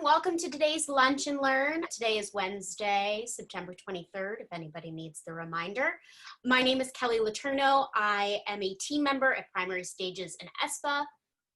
Welcome to today's Lunch and Learn. Today is Wednesday, September 23rd, if anybody needs the reminder. My name is Kelly Letourneau. I am a team member at Primary Stages in ESPA.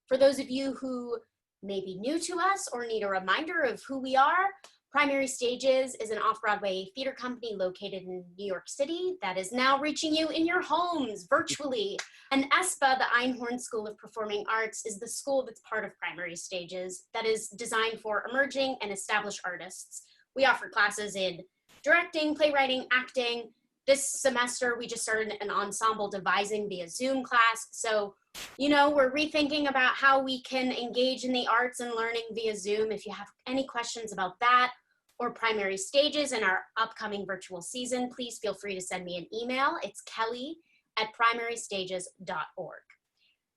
For those of you who may be new to us or need a reminder of who we are, Primary Stages is an off-Broadway theater company located in New York City that is now reaching you in your homes virtually. And ESPA, the Einhorn School of Performing Arts, is the school that's part of Primary Stages that is designed for emerging and established artists. We offer classes in directing, playwriting, acting. This semester, we just started an ensemble devising via Zoom class. So, we're rethinking about how we can engage in the arts and learning via Zoom. If you have any questions about that or Primary Stages in our upcoming virtual season, please feel free to send me an email. It's kelly@primarystages.org.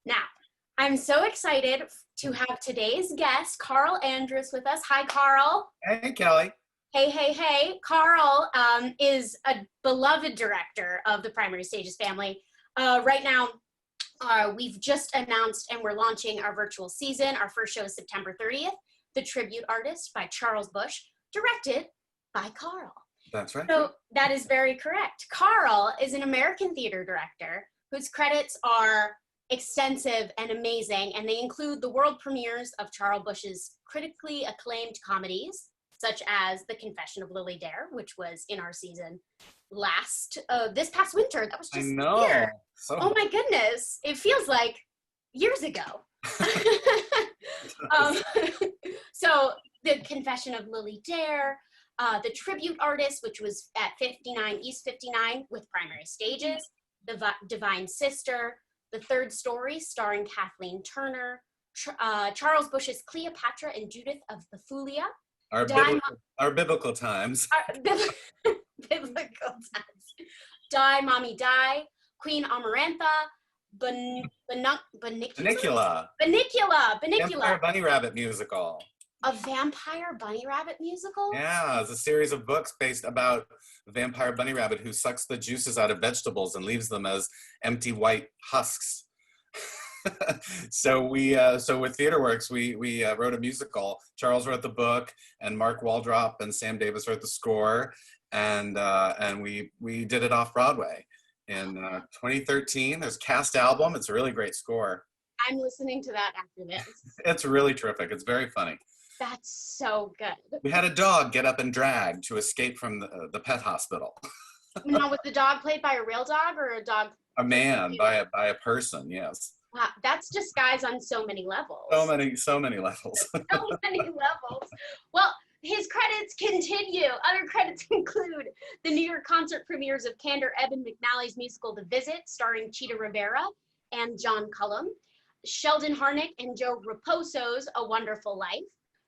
Now, I'm so excited to have today's guest, Carl Andress, with us. Hi, Carl. Hey, Kelly. Hey. Carl is a beloved director of the Primary Stages family. Right now, we've just announced and we're launching our virtual season. Our first show is September 30th, The Tribute Artist by Charles Busch, directed by Carl. That's right. So that is very correct. Carl is an American theater director whose credits are extensive and amazing, and they include the world premieres of Charles Busch's critically acclaimed comedies, such as The Confession of Lily Dare, which was in our season this past winter. That was just a year. Oh my goodness. It feels like years ago. So The Confession of Lily Dare, The Tribute Artist, which was at 59 East 59 with Primary Stages, The Divine Sister, The Third Story starring Kathleen Turner, Charles Busch's Cleopatra and Judith of Bethulia, our biblical times. Biblical times. Die, Mommy, Die, Queen Amarantha, Bunnicula. Vampire Bunny Rabbit musical. A Vampire Bunny Rabbit musical? Yeah, it's a series of books based about a vampire bunny rabbit who sucks the juices out of vegetables and leaves them as empty white husks. So with TheaterWorks, we wrote a musical. Charles wrote the book, and Mark Waldrop and Sam Davis wrote the score, and we did it off Broadway in 2013. There's a cast album. It's a really great score. I'm listening to that after this. It's really terrific. It's very funny. That's so good. We had a dog get up and drag to escape from the pet hospital. Now, was the dog played by a real dog or a dog? A man, by a person, yes. Wow, that's disguise on so many levels. So many levels. So many levels. Well, his credits continue. Other credits include the New York concert premieres of Kander Eben McNally's musical The Visit, starring Chita Rivera and John Cullum, Sheldon Harnick and Joe Raposo's A Wonderful Life,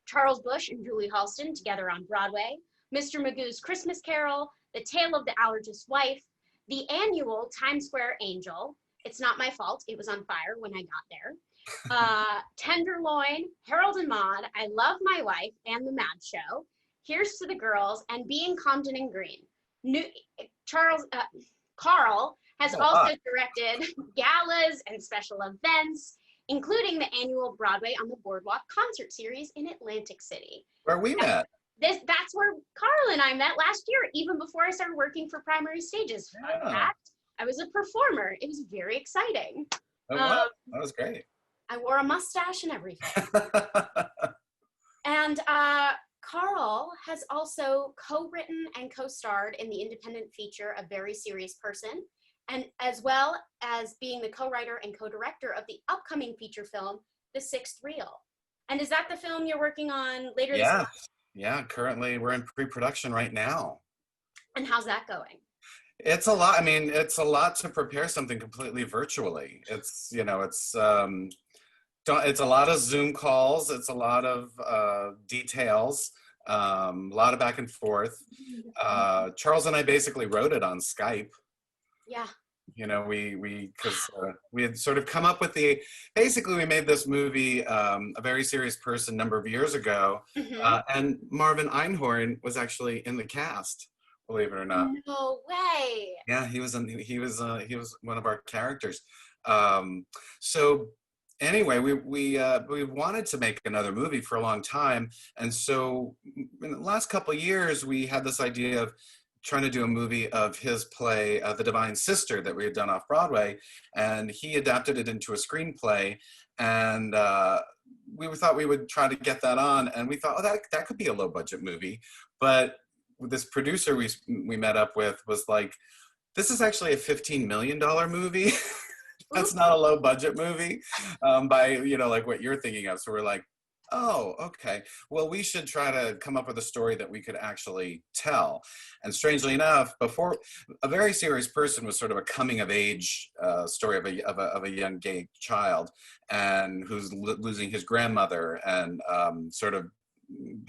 Charles Busch and Julie Halston together on Broadway, Mr. Magoo's Christmas Carol, The Tale of the Allergist's Wife, the annual Times Square Angel, It's Not My Fault, It Was on Fire When I Got There, Tenderloin, Harold and Maude, I Love My Wife, and The Mad Show, Here's to the Girls, and Being Compton and Green. Carl has also directed galas and special events, including the annual Broadway on the Boardwalk concert series in Atlantic City. Where we met. That's where Carl and I met last year, even before I started working for Primary Stages. Yeah. Fun fact, I was a performer. It was very exciting. Oh, wow. That was great. I wore a mustache and everything. And Carl has also co-written and co-starred in the independent feature A Very Serious Person, and as well as being the co-writer and co-director of the upcoming feature film, The Sixth Reel. And is that the film you're working on later this month? Yeah, currently we're in pre-production right now. And how's that going? It's a lot. I mean, it's a lot to prepare something completely virtually. It's a lot of Zoom calls. It's a lot of details, a lot of back and forth. Charles and I basically wrote it on Skype. Yeah. We had sort of come up with basically we made this movie, A Very Serious Person, a number of years ago. And Marvin Einhorn was actually in the cast, believe it or not. No way. Yeah, he was one of our characters. So anyway, we wanted to make another movie for a long time, and so in the last couple of years, we had this idea of trying to do a movie of his play, The Divine Sister, that we had done off Broadway, and he adapted it into a screenplay, and we thought we would try to get that on, and we thought, oh, that could be a low budget movie, but this producer we met up with was like, this is actually a $15 million movie. That's not a low budget movie by, like what you're thinking of. So we're like, oh, okay. Well, we should try to come up with a story that we could actually tell. And strangely enough, before, A Very Serious Person was sort of a coming of age story of a young gay child, and who's losing his grandmother, and sort of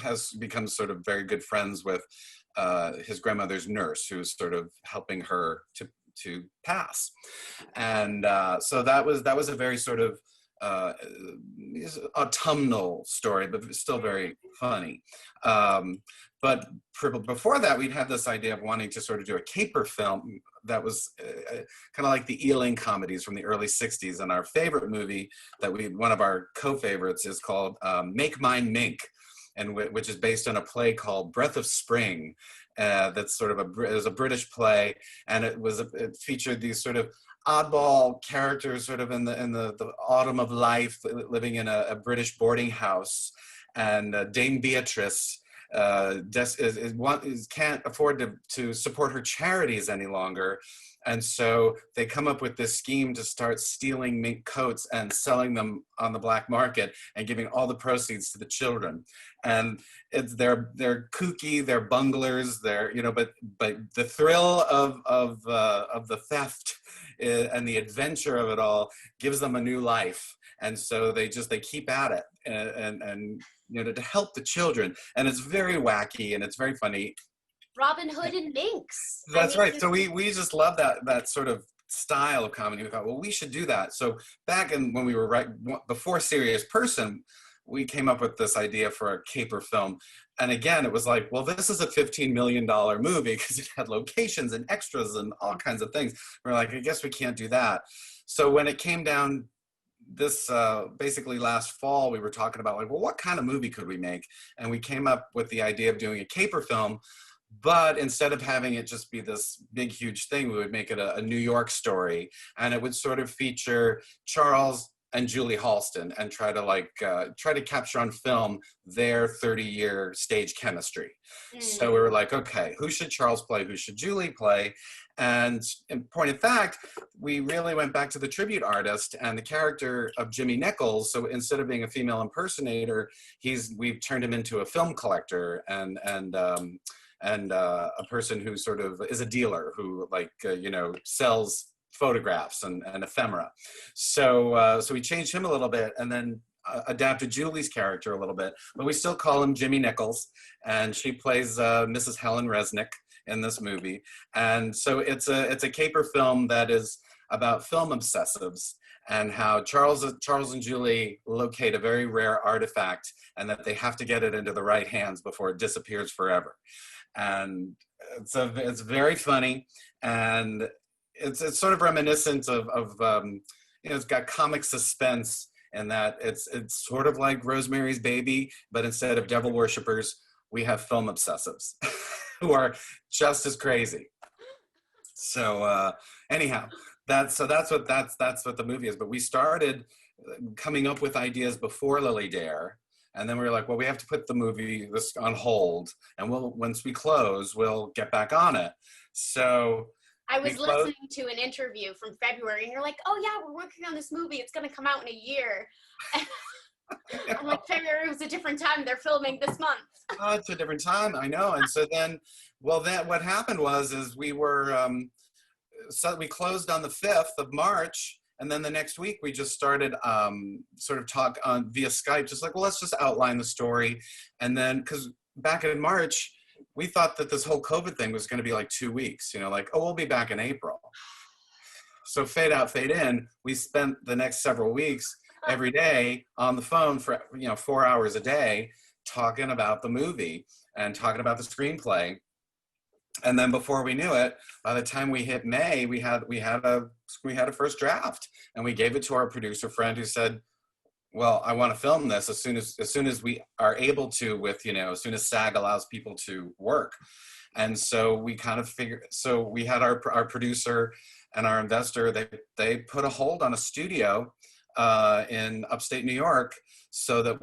has become sort of very good friends with his grandmother's nurse, who's sort of helping her to pass. And so that was a very sort of autumnal story, but still very funny. But before that, we'd had this idea of wanting to sort of do a caper film that was kind of like the Ealing comedies from the early 60s. And our favorite movie one of our co-favorites is called Make Mine Mink, and which is based on a play called Breath of Spring. That's sort of it was a British play, and it featured these sort of oddball characters sort of in the autumn of life, living in a British boarding house, and Dame Beatrice can't afford to support her charities any longer. And so they come up with this scheme to start stealing mink coats and selling them on the black market and giving all the proceeds to the children. And they're kooky, they're bunglers, but the thrill of the theft and the adventure of it all gives them a new life. And so they keep at it and to help the children. And it's very wacky and it's very funny. Robin Hood and minks. That's right. So we just love that sort of style of comedy. We thought, well, we should do that. So back when we were before Serious Person, we came up with this idea for a caper film. And again, it was like, well, this is a $15 million movie because it had locations and extras and all kinds of things. We're like, I guess we can't do that. So when it came down this basically last fall, we were talking about like, well, what kind of movie could we make? And we came up with the idea of doing a caper film. But instead of having it just be this big, huge thing, we would make it a New York story. And it would sort of feature Charles and Julie Halston and try to capture on film their 30-year stage chemistry. So we were like, okay, who should Charles play? Who should Julie play? And in point of fact, we really went back to the tribute artist and the character of Jimmy Nichols. So instead of being a female impersonator, we've turned him into a film collector and a person who sort of is a dealer who sells photographs and ephemera. So we changed him a little bit and then adapted Julie's character a little bit, but we still call him Jimmy Nichols, and she plays Mrs. Helen Resnick in this movie. And so it's a caper film that is about film obsessives and how Charles and Julie locate a very rare artifact and that they have to get it into the right hands before it disappears forever. And it's very funny, and it's sort of reminiscent of it's got comic suspense in that it's sort of like Rosemary's Baby, but instead of devil worshippers, we have film obsessives who are just as crazy. So anyhow, that's what the movie is. But we started coming up with ideas before Lily Dare. And then we were like, well, we have to put the movie on hold, and once we close, we'll get back on it. So I was listening to an interview from February, and you're like, oh yeah, we're working on this movie. It's going to come out in a year. I'm like, February was a different time. They're filming this month. Oh, it's a different time. I know. And so then, what happened is we were, so we closed on the 5th of March. And then the next week, we just started sort of talk on via Skype, just like, well, let's just outline the story. And then, because back in March, we thought that this whole COVID thing was going to be like 2 weeks, we'll be back in April. So fade out, fade in, we spent the next several weeks every day on the phone for, 4 hours a day, talking about the movie and talking about the screenplay. And then before we knew it, by the time we hit May, we had a first draft, and we gave it to our producer friend, who said, well, I want to film this as soon as we are able to, with, as soon as SAG allows people to work. And so we kind of figured, so we had our producer and our investor, they put a hold on a studio in upstate New York, so that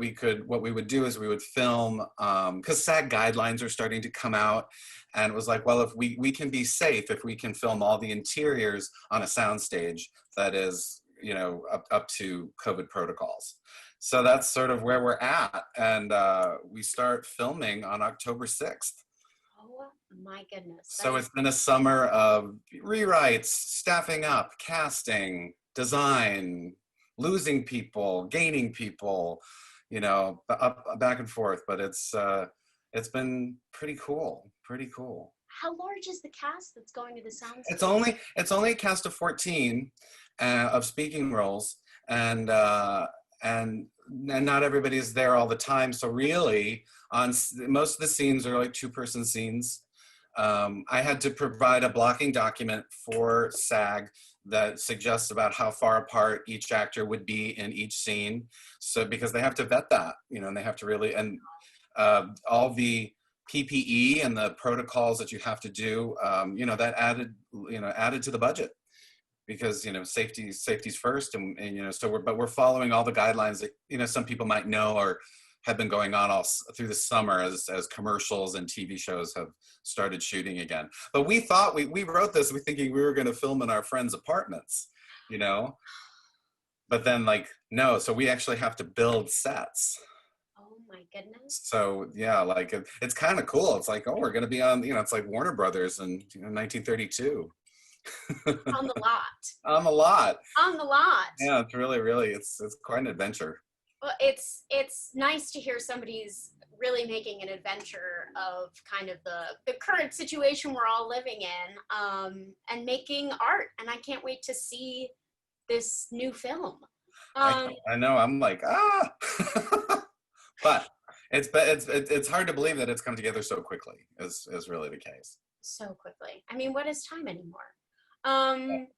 what we would do is we would film, because SAG guidelines are starting to come out. And it was like, well, if we can be safe, if we can film all the interiors on a soundstage that is, up to COVID protocols. So that's sort of where we're at. And we start filming on October 6th. Oh my goodness. So it's been a summer of rewrites, staffing up, casting, design, losing people, gaining people, back and forth. But it's been pretty cool. How large is the cast that's going to the sound? It's only a cast of 14 of speaking roles, and not everybody is there all the time. So really, on most of the scenes are like 2-person scenes. I had to provide a blocking document for SAG that suggests about how far apart each actor would be in each scene. So because they have to vet that, and they have to really, and all the PPE and the protocols that you have to do, that added to the budget, because safety's first, and so we're following all the guidelines that some people might know or have been going on all through the summer as commercials and TV shows have started shooting again. But we thought we wrote this, we thinking we were going to film in our friends' apartments, but then no, so we actually have to build sets. Oh my goodness. So yeah, it's kind of cool. It's like, oh, we're going to be on, it's like Warner Brothers in 1932. On the lot. On the lot. On the lot. Yeah, it's really, it's quite an adventure. Well, it's nice to hear somebody's really making an adventure of kind of the current situation we're all living in, and making art. And I can't wait to see this new film. I know. I'm like, but it's hard to believe that it's come together so quickly. Is really the case. So quickly. I mean, what is time anymore?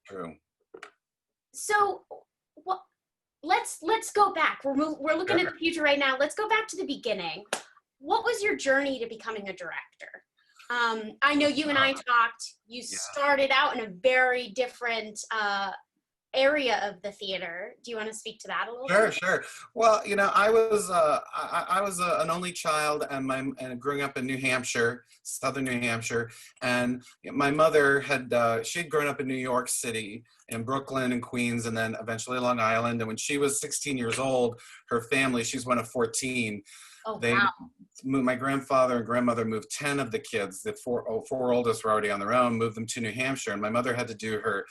True. So, what? Let's go back. We're looking at the future right now. Let's go back to the beginning. What was your journey to becoming a director? I know you and I talked. You started out in a very different area of the theater. Do you want to speak to that a little bit? Sure. Well, I was an only child, and growing up in New Hampshire, southern New Hampshire, and my mother she'd grown up in New York City, in Brooklyn and Queens, and then eventually Long Island. And when she was 16 years old, her family, she's one of 14. Oh, wow. My grandfather and grandmother moved 10 of the kids. The four oldest were already on their own, moved them to New Hampshire, and my mother had to do her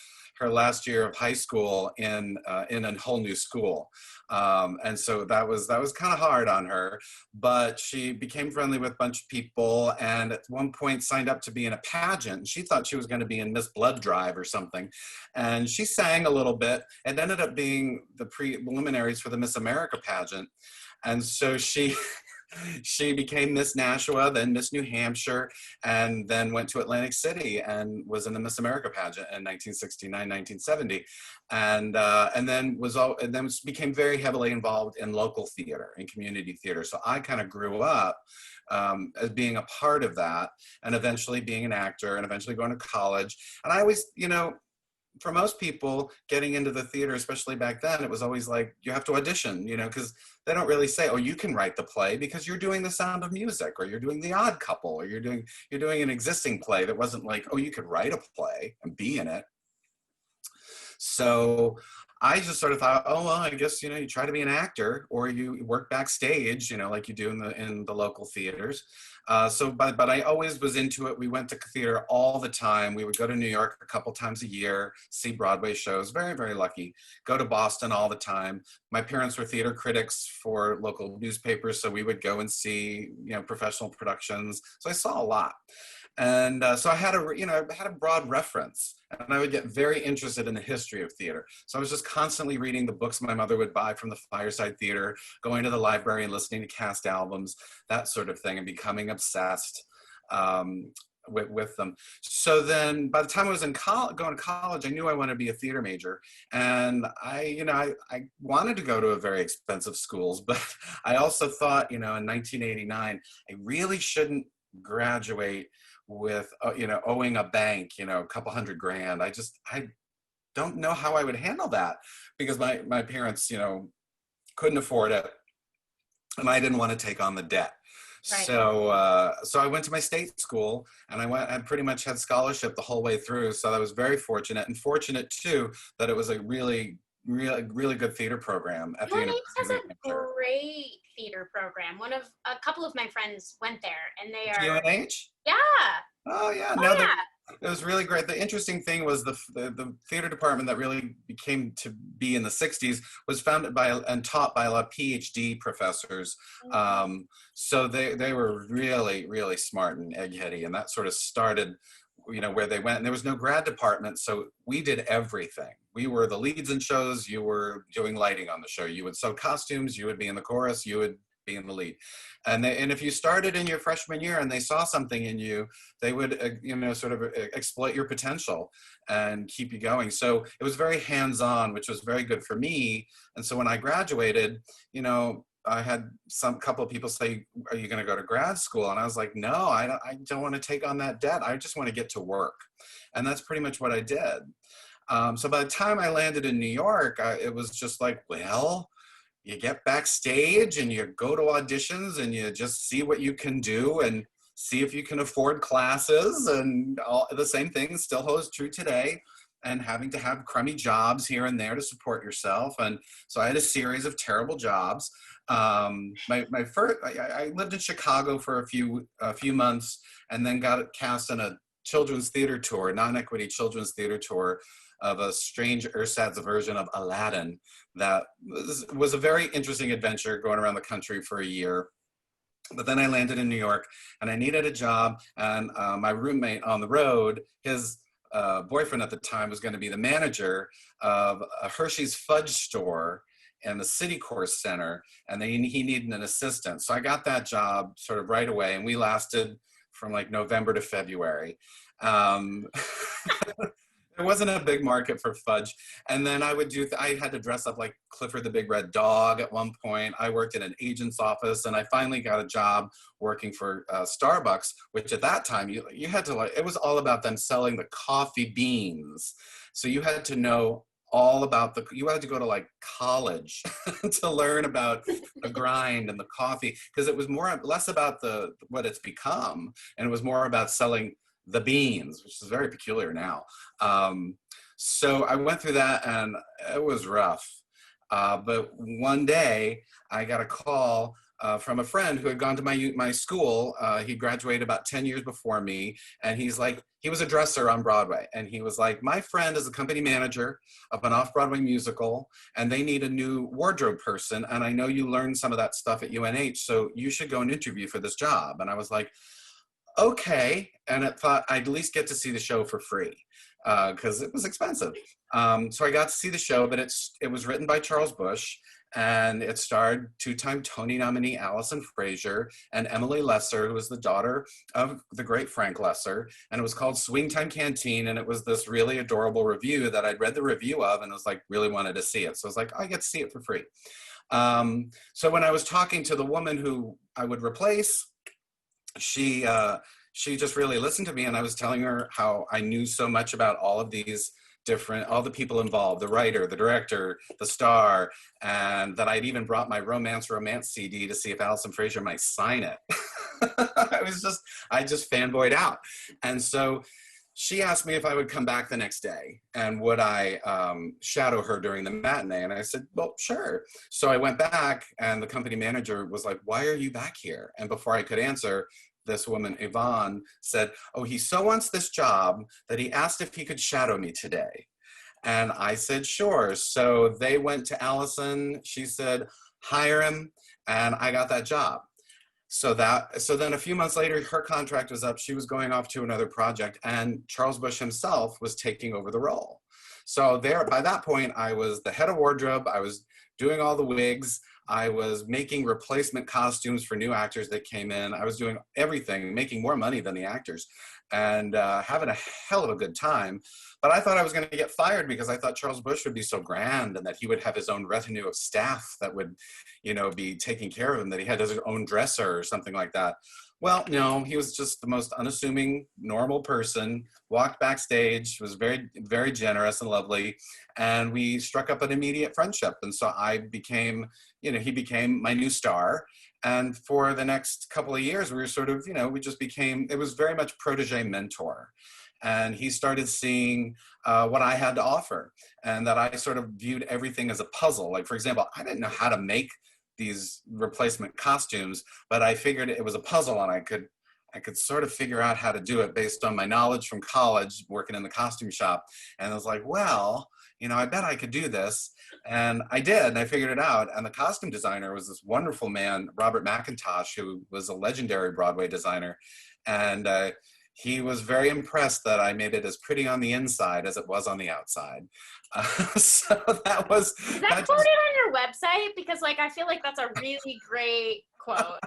last year of high school in a whole new school, and so that was kind of hard on her. But she became friendly with a bunch of people, and at one point signed up to be in a pageant. She thought she was going to be in Miss Blood Drive or something, and she sang a little bit. It ended up being the preliminaries for the Miss America pageant, and so she became Miss Nashua, then Miss New Hampshire, and then went to Atlantic City and was in the Miss America pageant in 1969, 1970, and then became very heavily involved in local theater and community theater. So I kind of grew up as being a part of that, and eventually being an actor, and eventually going to college. And I always, for most people getting into the theater, especially back then, it was always like, you have to audition, because they don't really say, oh, you can write the play, because you're doing The Sound of Music, or you're doing The Odd Couple, or you're doing an existing play. That wasn't like, oh, you could write a play and be in it. So I just sort of thought, oh, well, I guess, you try to be an actor, or you work backstage, like you do in the local theaters. But I always was into it. We went to theater all the time. We would go to New York a couple times a year, see Broadway shows, very, very lucky. Go to Boston all the time. My parents were theater critics for local newspapers, so we would go and see, professional productions. So I saw a lot. And so I had a broad reference, and I would get very interested in the history of theater. So I was just constantly reading the books my mother would buy from the Fireside Theater, going to the library and listening to cast albums, that sort of thing, and becoming obsessed. with them. So then by the time I was in going to college, I knew I wanted to be a theater major. And I wanted to go to a very expensive schools, but I also thought, in 1989, I really shouldn't graduate with, owing a bank, a couple $100,000. I don't know how I would handle that because my parents, couldn't afford it. And I didn't want to take on the debt. Right. So I went to my state school, and I pretty much had scholarship the whole way through. So I was very fortunate, and fortunate too that it was a really, really, really good theater program at the UNH University has of a New Hampshire. great theater program. A couple of my friends went there, and they are, UNH? yeah. Oh yeah, Oh no, yeah. it was really great. The interesting thing was the theater department that really became to be in the 60s was founded by and taught by a lot of PhD professors. So they were really, really smart and eggheady, and that sort of started, where they went. And there was no grad department, so we did everything. We were the leads in shows. You were doing lighting on the show. You would sew costumes. You would be in the chorus. You would be in the lead. And if you started in your freshman year and they saw something in you, they would, sort of exploit your potential and keep you going. So it was very hands-on, which was very good for me. And so when I graduated, I had couple of people say, "Are you going to go to grad school?" And I was like, "No, I don't want to take on that debt. I just want to get to work." And that's pretty much what I did. So by the time I landed in New York, it was just like, well, you get backstage and you go to auditions and you just see what you can do and see if you can afford classes, and all the same thing still holds true today, and having to have crummy jobs here and there to support yourself. And so I had a series of terrible jobs. My first, I lived in Chicago for a few months, and then got cast in a children's theater tour, non-equity children's theater tour of a strange ersatz version of Aladdin. That was a very interesting adventure, going around the country for a year. But then I landed in New York, and I needed a job, and my roommate on the road, his boyfriend at the time, was going to be the manager of a Hershey's fudge store in the City Course Center, and he needed an assistant. So I got that job sort of right away, and we lasted from like November to February. There wasn't a big market for fudge. And then I had to dress up like Clifford the Big Red Dog at one point. I worked in an agent's office, and I finally got a job working for Starbucks, which at that time you had to it was all about them selling the coffee beans. So you had to know all about you had to go to like college to learn about the grind and the coffee, because it was less about what it's become, and it was more about selling the beans, which is very peculiar now. So I went through that, and it was rough. But one day I got a call from a friend who had gone to my school. He graduated about 10 years before me, and he was a dresser on Broadway. And he was like, "My friend is a company manager of an off-Broadway musical, and they need a new wardrobe person. And I know you learned some of that stuff at UNH, so you should go and interview for this job." And I was like, okay. And I thought I'd at least get to see the show for free, because it was expensive. So I got to see the show, but it was written by Charles Busch, and it starred two-time Tony nominee Allison Frazier and Emily Lesser, who was the daughter of the great Frank Lesser. And it was called Swing Time Canteen, and it was this really adorable review that I'd read the review of, and was like, really wanted to see it. So I was like, I get to see it for free. So when I was talking to the woman who I would replace, she just really listened to me, and I was telling her how I knew so much about all of these all the people involved, the writer, the director, the star, and that I'd even brought my romance CD to see if Allison Frazier might sign it. I just fanboyed out. And so she asked me if I would come back the next day and would I shadow her during the matinee. And I said, well, sure. So I went back, and the company manager was like, "Why are you back here?" And before I could answer, this woman, Yvonne, said, "Oh, he so wants this job that he asked if he could shadow me today." And I said, sure. So they went to Allison. She said, hire him. And I got that job. So then a few months later, her contract was up. She was going off to another project, and Charles Busch himself was taking over the role. So by that point, I was the head of wardrobe. I was doing all the wigs. I was making replacement costumes for new actors that came in. I was doing everything, making more money than the actors. and having a hell of a good time. But I thought I was going to get fired because I thought Charles Busch would be so grand and that he would have his own retinue of staff that would, be taking care of him, that he had his own dresser or something like that. Well, no, he was just the most unassuming, normal person, walked backstage, was very, very generous and lovely, and we struck up an immediate friendship. And so I became, he became my new star. And for the next couple of years, we were sort of, we just became, it was very much protege mentor. And he started seeing what I had to offer, and that I sort of viewed everything as a puzzle. Like, for example, I didn't know how to make these replacement costumes, but I figured it was a puzzle, and I could sort of figure out how to do it based on my knowledge from college, working in the costume shop. And I was like, well, I bet I could do this. And I did, and I figured it out. And the costume designer was this wonderful man, Robert McIntosh, who was a legendary Broadway designer. And he was very impressed that I made it as pretty on the inside as it was on the outside. So that was— Is that quoted on your website? Because I feel like that's a really great quote.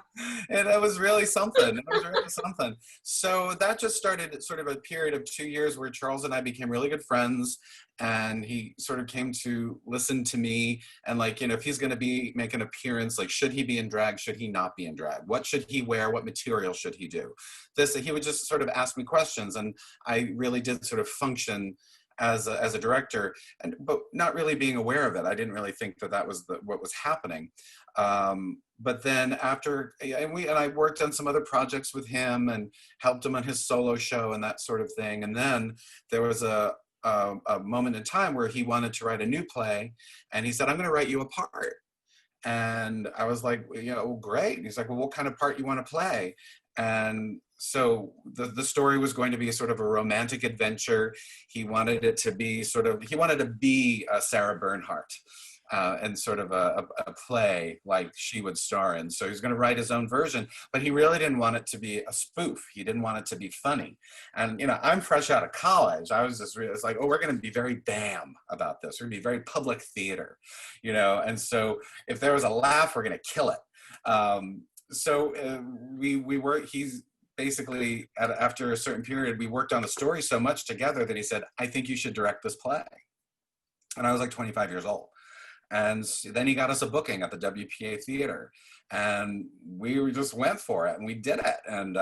And it was really something. It was really something. So that just started sort of a period of 2 years where Charles and I became really good friends. And he sort of came to listen to me, and if he's going to make an appearance, should he be in drag? Should he not be in drag? What should he wear? What material should he do? He would just sort of ask me questions, and I really did sort of function as a director, but not really being aware of it. I didn't really think that was what was happening. But then after, and I worked on some other projects with him and helped him on his solo show and that sort of thing. And then there was a moment in time where he wanted to write a new play, and he said, "I'm going to write you a part." And I was like, great. And he's like, "Well, what kind of part you want to play?" And so the story was going to be sort of a romantic adventure. He wanted it to be he wanted to be Sarah Bernhardt. And sort of a play like she would star in. So he was going to write his own version, but he really didn't want it to be a spoof. He didn't want it to be funny. And, I'm fresh out of college. I was it's like, oh, we're going to be very BAM about this. We're going to be very public theater, And so if there was a laugh, we're going to kill it. He's basically, after a certain period, we worked on the story so much together that he said, "I think you should direct this play." And I was like 25 years old. And then he got us a booking at the WPA Theater, and we just went for it, and we did it. And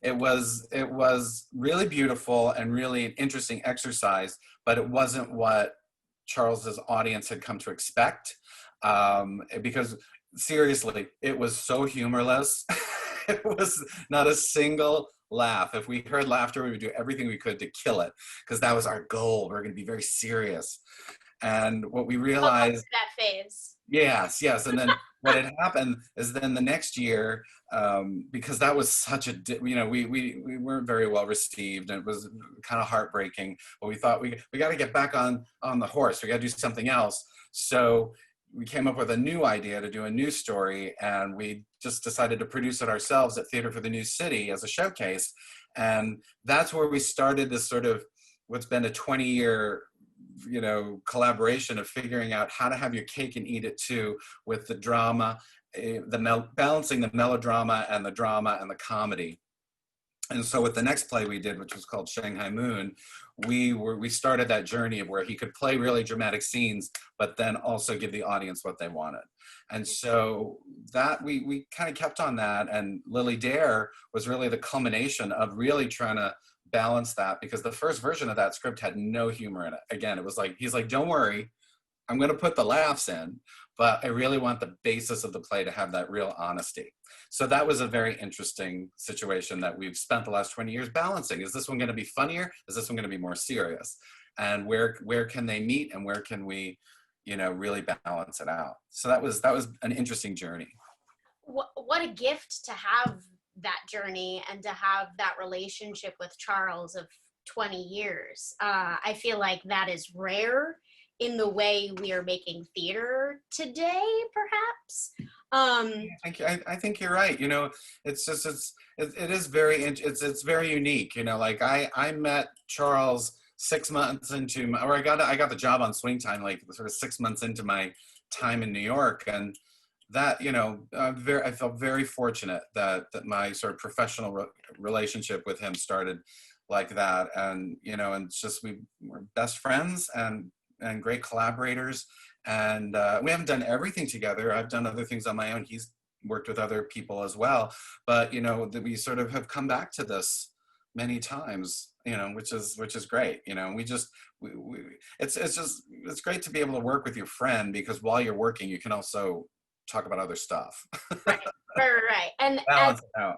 it was really beautiful and really an interesting exercise, but it wasn't what Charles's audience had come to expect, because seriously, it was so humorless. It was not a single laugh. If we heard laughter, we would do everything we could to kill it, because that was our goal. We're going to be very serious. And what we realized— that phase. Yes. And then what had happened is then the next year, because that was such we weren't very well received, and it was kind of heartbreaking. But we thought we got to get back on the horse. We got to do something else. So we came up with a new idea to do a new story, and we just decided to produce it ourselves at Theater for the New City as a showcase. And that's where we started this sort of what's been a 20-year collaboration of figuring out how to have your cake and eat it too, with the drama, balancing the melodrama and the drama and the comedy. And so with the next play we did, which was called Shanghai Moon, we started that journey of where he could play really dramatic scenes, but then also give the audience what they wanted. And so that we kind of kept on that. And Lily Dare was really the culmination of really trying to balance that, because the first version of that script had no humor in it. Again, it was like, he's like, "Don't worry, I'm going to put the laughs in, but I really want the basis of the play to have that real honesty." So that was a very interesting situation that we've spent the last 20 years balancing. Is this one going to be funnier? Is this one going to be more serious? And where can they meet, and where can we, really balance it out? So that was an interesting journey. What a gift to have that journey and to have that relationship with Charles of 20 years. I feel like that is rare in the way we are making theater today, perhaps. I think you're right. It's just, it is very, it's very unique. I met Charles 6 months into I got the job on Swing Time, sort of 6 months into my time in New York. And that, you know, I felt very fortunate that my sort of professional relationship with him started like that. And, you know, and it's just, we're best friends and great collaborators. And we haven't done everything together. I've done other things on my own. He's worked with other people as well. But, you know, that we sort of have come back to this many times, you know, which is great. You know, we it's great to be able to work with your friend, because while you're working, you can also talk about other stuff. Right, right. And Balance it out.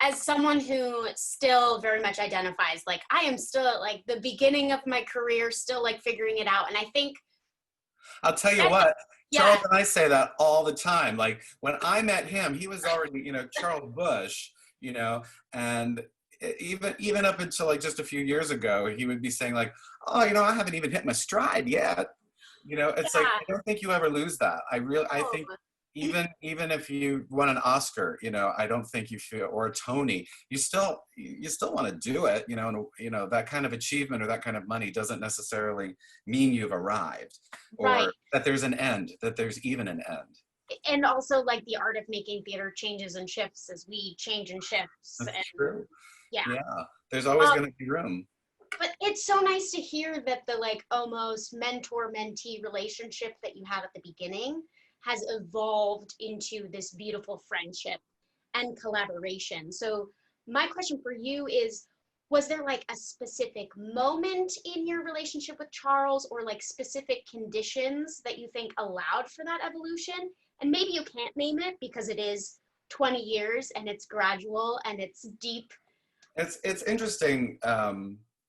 as someone who still very much identifies, like, I am still at like the beginning of my career, still like figuring it out. And I think I'll tell you that's, what, yeah, Charles and I say that all the time. Like when I met him, he was already, you know, Charles Busch, you know, and even up until like just a few years ago, he would be saying like, oh, you know, I haven't even hit my stride yet. You know, it's like, yeah. I don't think you ever lose that. I Oh, think even if you won an Oscar, you know, I don't think you feel, or a Tony, you still want to do it, you know, and you know, that kind of achievement or that kind of money doesn't necessarily mean you've arrived, right. or that there's an end, that there's even an end. And also like the art of making theater changes and shifts as we change and shifts. That's And true. yeah. Yeah, there's always Um, going to be room. but it's so nice to hear that the like almost mentor-mentee relationship that you had at the beginning has evolved into this beautiful friendship and collaboration. So my question for you is, was there like a specific moment in your relationship with Charles, or like specific conditions that you think allowed for that evolution? And maybe you can't name it because it is 20 years and it's gradual and it's deep. It's interesting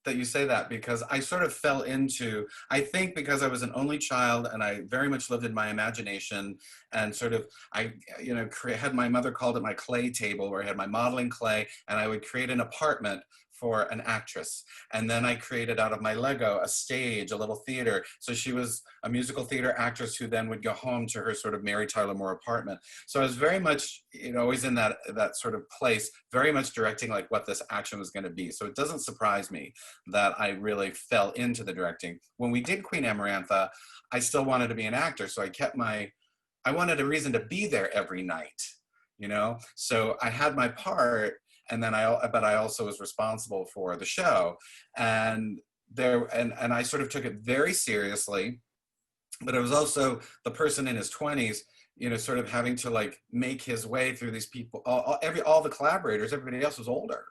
that you say that, because I sort of fell into, I think because I was an only child and I very much lived in my imagination, and sort of, I, you know, had, my mother called it my clay table, where I had my modeling clay and I would create an apartment for an actress. And then I created out of my Lego a stage, a little theater. So she was a musical theater actress who then would go home to her sort of Mary Tyler Moore apartment. So I was very much, you know, always in that sort of place, very much directing like what this action was going to be. So it doesn't surprise me that I really fell into the directing. When we did Queen Amarantha, I still wanted to be an actor. So I wanted a reason to be there every night, you know? So I had my part, and then but I also was responsible for the show. And and I sort of took it very seriously, but it was also the person in his 20s, you know, sort of having to like make his way through these people, all the collaborators, everybody else was older.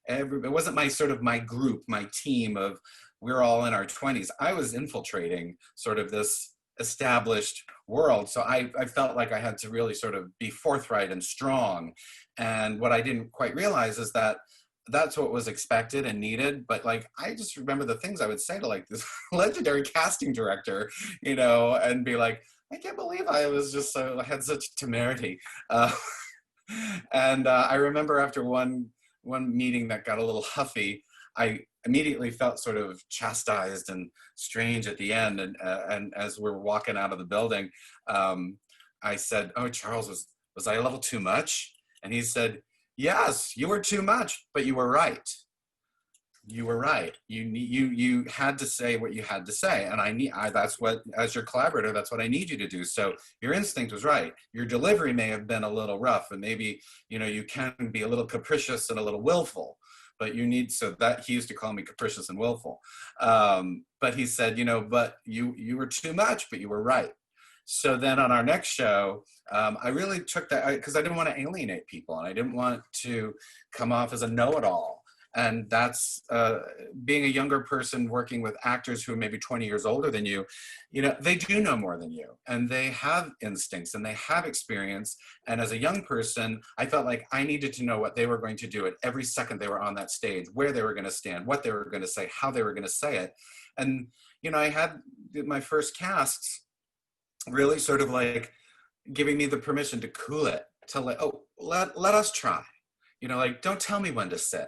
It wasn't my group, my team of, we're all in our 20s. I was infiltrating sort of this established world. So I felt like I had to really sort of be forthright and strong. And what I didn't quite realize is that that's what was expected and needed. But like, I just remember the things I would say to like this legendary casting director, you know, and be like, I can't believe I had such temerity. Uh, and I remember after one meeting that got a little huffy, I immediately felt sort of chastised and strange at the end. And as we're walking out of the building, I said, "Oh, Charles, was I a little too much?" And he said, "Yes, you were too much, but you were right. You were right. You had to say what you had to say, and that's what, as your collaborator, that's what I need you to do. So your instinct was right. Your delivery may have been a little rough, and maybe, you know, you can be a little capricious and a little willful, but you need, so that he used to call me capricious and willful. But he said, you know, but you were too much, but you were right." So then on our next show, I really took that, because I didn't want to alienate people, and I didn't want to come off as a know-it-all. And that's being a younger person working with actors who are maybe 20 years older than you, you know, they do know more than you, and they have instincts and they have experience. And as a young person, I felt like I needed to know what they were going to do at every second they were on that stage, where they were going to stand, what they were going to say, how they were going to say it. And, you know, I had my first casts really sort of like giving me the permission to cool it, to like, oh, let us try. You know, like, don't tell me when to sit.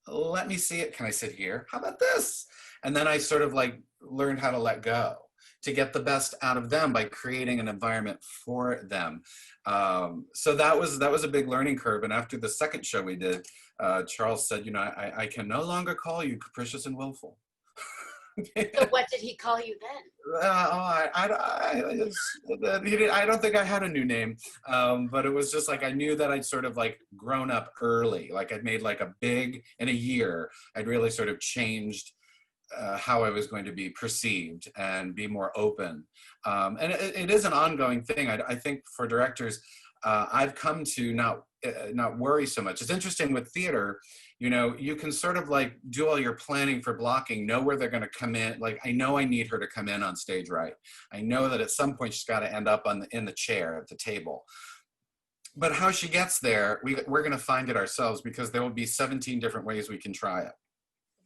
Let me see it. Can I sit here? How about this? And then I sort of like learned how to let go, to get the best out of them by creating an environment for them. So that was a big learning curve. And after the second show we did, Charles said, you know, I can no longer call you capricious and willful. So what did he call you then? I don't think I had a new name, but it was just like I knew that I'd sort of like grown up early. Like I'd made like in a year, I'd really sort of changed how I was going to be perceived and be more open. And it is an ongoing thing. I think for directors, I've come to not worry so much. It's interesting with theater, you know, you can sort of like do all your planning for blocking, know where they're going to come in. Like, I know I need her to come in on stage right. I know that at some point she's got to end up in the chair at the table. But how she gets there, we're going to find it ourselves, because there will be 17 different ways we can try it.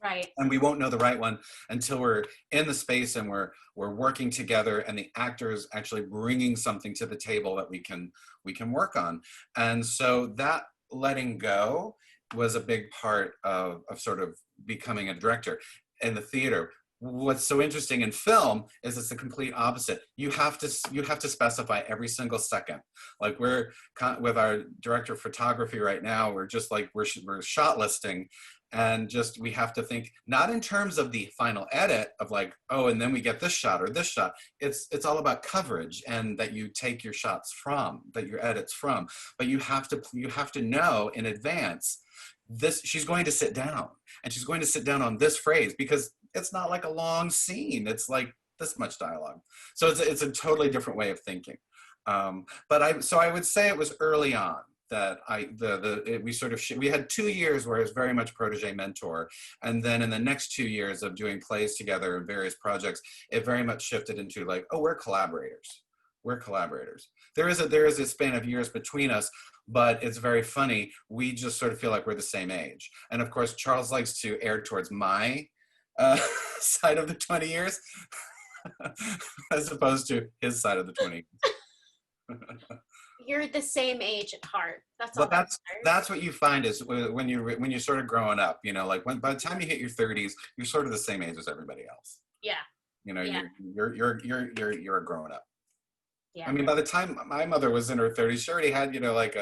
Right. And we won't know the right one until we're in the space and we're working together, and the actors actually bringing something to the table that we can work on. And so that letting go was a big part of sort of becoming a director in the theater. What's so interesting in film is it's the complete opposite. You have to specify every single second. Like we're with our director of photography right now, we're just like we're shot listing, and just we have to think not in terms of the final edit of like, oh, and then we get this shot or this shot. It's all about coverage, and that you take your shots from, that your edits from. But you have to know in advance, this she's going to sit down, and she's going to sit down on this phrase, because it's not like a long scene. It's like this much dialogue. So it's a totally different way of thinking. But I would say it was early on that we had 2 years where it was very much protege mentor, and then in the next 2 years of doing plays together and various projects, it very much shifted into like, oh, we're collaborators. We're collaborators. There is a span of years between us, but it's very funny. We just sort of feel like we're the same age. And of course, Charles likes to err towards my side of the 20 years as opposed to his side of the 20. You're the same age at heart. That's all. But that's what you find is when you're sort of growing up, you know, like by the time you hit your 30s, you're sort of the same age as everybody else. Yeah. You know, yeah. You're a grown up. Yeah. I mean, by the time my mother was in her 30s, she already had, you know, like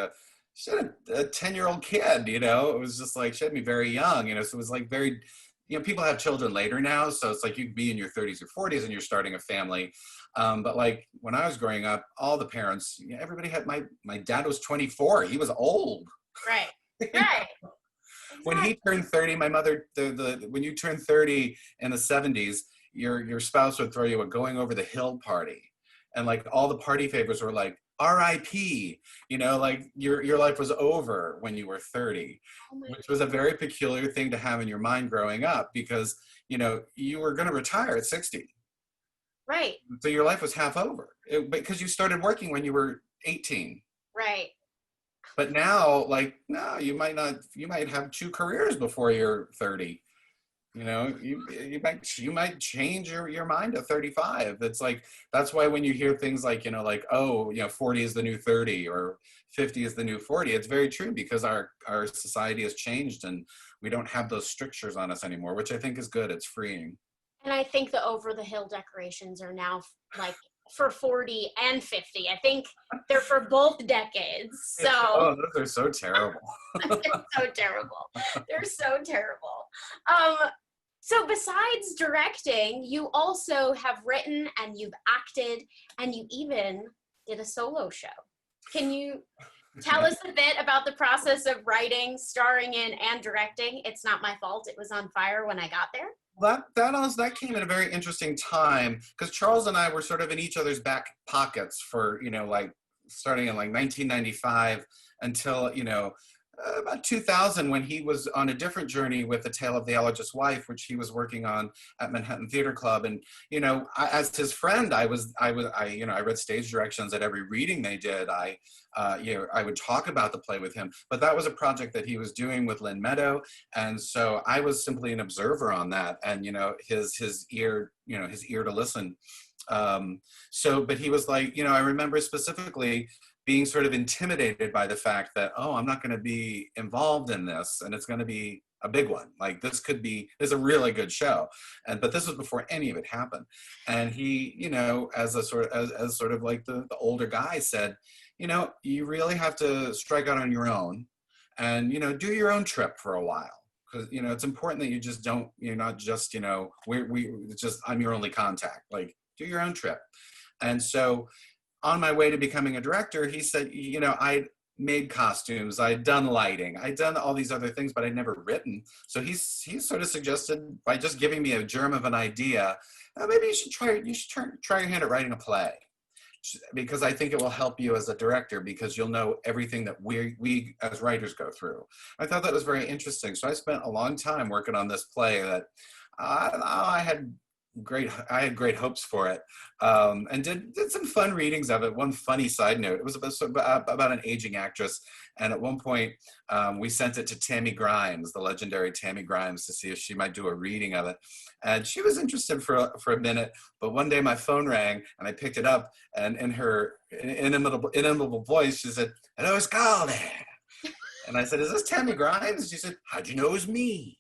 she had a 10-year-old kid, you know. It was just like, she had me very young, you know, so it was like very, you know, people have children later now, so it's like you'd be in your 30s or 40s and you're starting a family. But like when I was growing up, all the parents, you know, everybody had, my dad was 24. He was old. Right, right. When he turned 30, my mother, when you turn 30 in the 70s, your spouse would throw you a going over the hill party. And like all the party favors were like, R.I.P., you know, like your life was over when you were 30, which was a very peculiar thing to have in your mind growing up, because, you know, you were going to retire at 60. Right. So your life was half over because you started working when you were 18. Right. But now, like, no, you might have 2 careers before you're 30. You know, you might change your mind at 35. It's like, that's why when you hear things like, you know, like, oh, you know, 40 is the new 30 or 50 is the new 40, it's very true, because our society has changed and we don't have those strictures on us anymore, which I think is good. It's freeing. And I think the over the hill decorations are now like for 40 and 50. I think they're for both decades. So oh, those are so terrible. It's so terrible. They're so terrible. So besides directing, you also have written and you've acted and you even did a solo show. Can you tell us a bit about the process of writing, starring in, and directing? It's Not My Fault. It was on fire when I got there. That came at a very interesting time, because Charles and I were sort of in each other's back pockets for, you know, like starting in like 1995 until, you know, about 2000, when he was on a different journey with The Tale of the Allergist's Wife, which he was working on at Manhattan Theater Club. And, you know, as his friend, I read stage directions at every reading they did. I would talk about the play with him, but that was a project that he was doing with Lynn Meadow. And so I was simply an observer on that, and, you know, his ear to listen. But he was like, you know, I remember specifically being sort of intimidated by the fact that, oh, I'm not going to be involved in this, and it's going to be a big one. Like, this is a really good show. But this was before any of it happened. And he, you know, as sort of like the older guy said, you know, you really have to strike out on your own and, you know, do your own trip for a while. because it's important that you're not just I'm your only contact. Like, do your own trip. And so on my way to becoming a director, he said, I made costumes, I'd done lighting, I'd done all these other things, but I'd never written. So he sort of suggested, by just giving me a germ of an idea, maybe you should try your hand at writing a play, because I think it will help you as a director, because you'll know everything that we as writers go through. I thought that was very interesting. So I spent a long time working on this play that I had great hopes for it, and did some fun readings of it. One funny side note: it was about an aging actress, and at one point we sent it to Tammy Grimes, the legendary Tammy Grimes, to see if she might do a reading of it. And she was interested for a minute, but one day my phone rang, and I picked it up, and in her inimitable voice, she said, "Hello, it's Carl there." And I said, "Is this Tammy Grimes?" And she said, "How'd you know it was me?"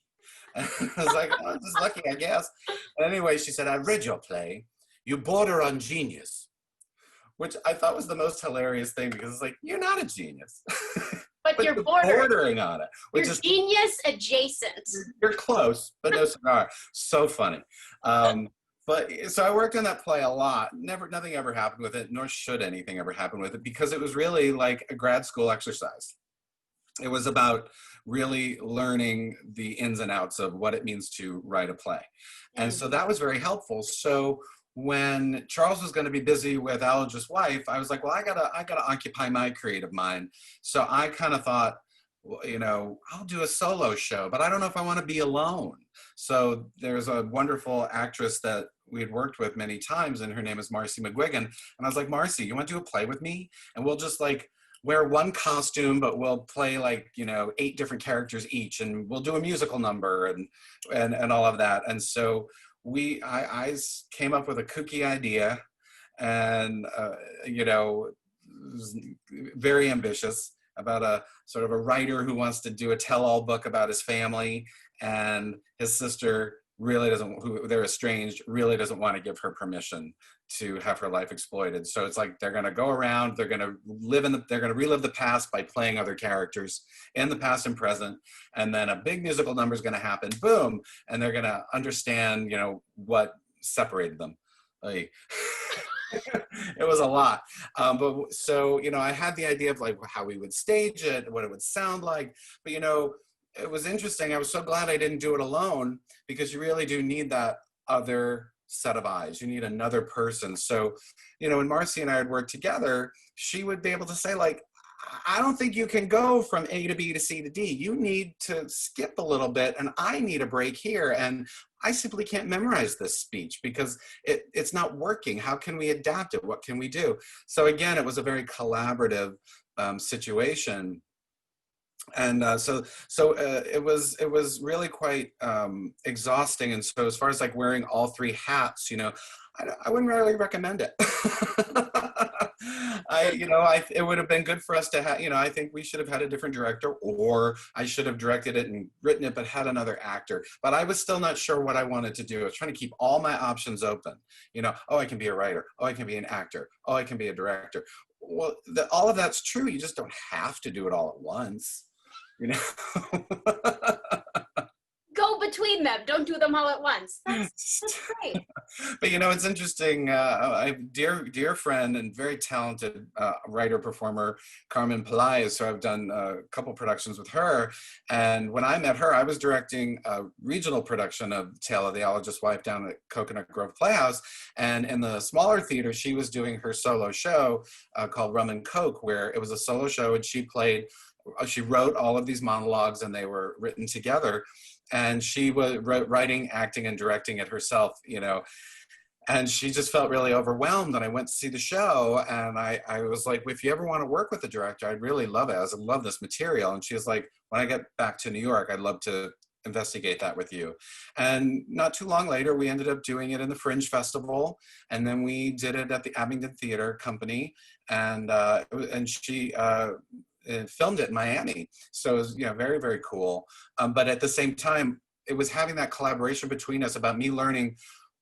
I was like, "Oh, just lucky, I guess." And anyway, she said, "I read your play. You border on genius," which I thought was the most hilarious thing, because it's like, you're not a genius. But you're bordering on it. Which you're genius adjacent. You're close, but no cigar. So funny. But so I worked on that play a lot. Nothing ever happened with it, nor should anything ever happen with it, because it was really like a grad school exercise. It was about really learning the ins and outs of what it means to write a play. And so that was very helpful. So when Charles was going to be busy with Allergist's Wife, I was like, well, I gotta occupy my creative mind. So I kind of thought, well, I'll do a solo show, but I don't know if I want to be alone. So there's a wonderful actress that we had worked with many times, and her name is Marcy McGuigan. And I was like, "Marcy, you want to do a play with me? And we'll just like wear one costume, but we'll play like 8 different characters each, and we'll do a musical number and all of that." And so I came up with a kooky idea, and was very ambitious, about a sort of a writer who wants to do a tell-all book about his family, and his sister they're estranged, really doesn't want to give her permission to have her life exploited. So it's like they're going to go around, they're going to relive the past by playing other characters in the past and present, and then a big musical number is going to happen, boom, and they're going to understand, what separated them. Like, it was a lot. But so, I had the idea of like how we would stage it, what it would sound like, but it was interesting. I was so glad I didn't do it alone, because you really do need that other set of eyes. You need another person. So, when Marcy and I would work together, she would be able to say like, "I don't think you can go from A to B to C to D. You need to skip a little bit, and I need a break here. And I simply can't memorize this speech because it's not working. How can we adapt it? What can we do?" So again, it was a very collaborative situation. And so it was really quite exhausting. And so as far as like wearing all 3 hats, I wouldn't really recommend it. It would have been good for us to have, I think we should have had a different director, or I should have directed it and written it, but had another actor. But I was still not sure what I wanted to do. I was trying to keep all my options open. Oh, I can be a writer. Oh, I can be an actor. Oh, I can be a director. Well, all of that's true. You just don't have to do it all at once. Go between them. Don't do them all at once. That's great. But it's interesting. I dear friend and very talented writer performer Carmen Pelaez. So I've done a couple productions with her. And when I met her, I was directing a regional production of Tale of the Allergist's Wife down at Coconut Grove Playhouse. And in the smaller theater, she was doing her solo show called Rum and Coke, where it was a solo show, and she wrote all of these monologues, and they were written together. And she was writing, acting, and directing it herself, and she just felt really overwhelmed. And I went to see the show, and I was like, "If you ever want to work with the director, I'd really love it. I love this material." And she was like, "When I get back to New York, I'd love to investigate that with you." And not too long later, we ended up doing it in the Fringe Festival, and then we did it at the Abingdon Theater Company, and she filmed it in Miami. So it was, very, very cool. But at the same time, it was having that collaboration between us about me learning